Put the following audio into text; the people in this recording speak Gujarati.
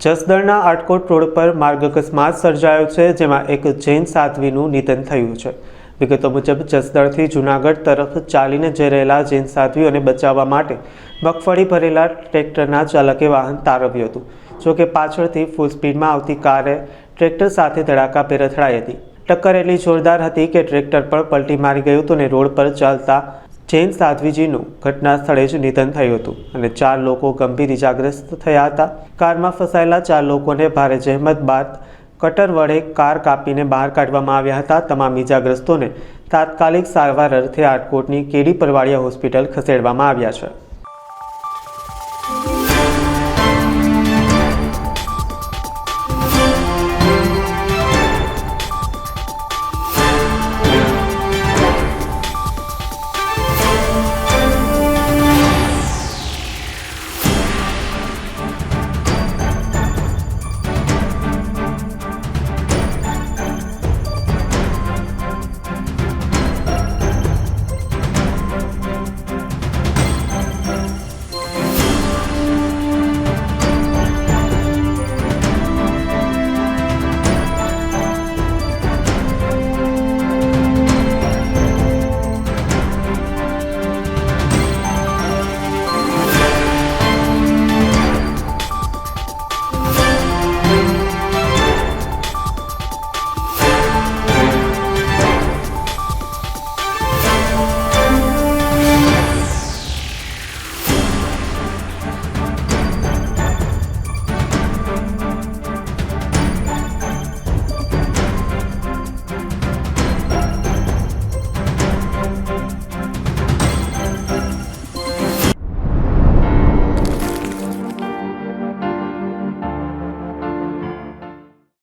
જસદણના આટકોટ રોડ પર માર્ગ અકસ્માત સર્જાયો છે, જેમાં એક જૈન સાધ્વીનું નિધન થયું છે। વિગતો મુજબ જસદણથી જૂનાગઢ તરફ ચાલીને જઈ રહેલા જૈન સાધ્વીઓને બચાવવા માટે મગફળી ભરેલા ટ્રેક્ટરના ચાલકે વાહન તારવ્યું હતું। જોકે પાછળથી ફૂલ સ્પીડમાં આવતી કારે ટ્રેક્ટર સાથે ધડાકાભેર અથડાઈ હતી। ટક્કર એટલી જોરદાર હતી કે ટ્રેક્ટર પણ પલટી મારી ગયું હતું અને રોડ પર ચાલતા જૈન સાધ્વીજીનું ઘટના સ્થળે જ નિધન થયું હતું અને 4 લોકો ગંભીર ઇજાગ્રસ્ત થયા હતા। કારમાં ફસાયેલા 4 લોકોને ભારે જહેમત બાદ કટર વડે કાર કાપીને બહાર કાઢવામાં આવ્યા હતા। તમામ ઇજાગ્રસ્તોને તાત્કાલિક સારવાર અર્થે આટકોટની કેડી પરવાડિયા હોસ્પિટલ ખસેડવામાં આવ્યા છે।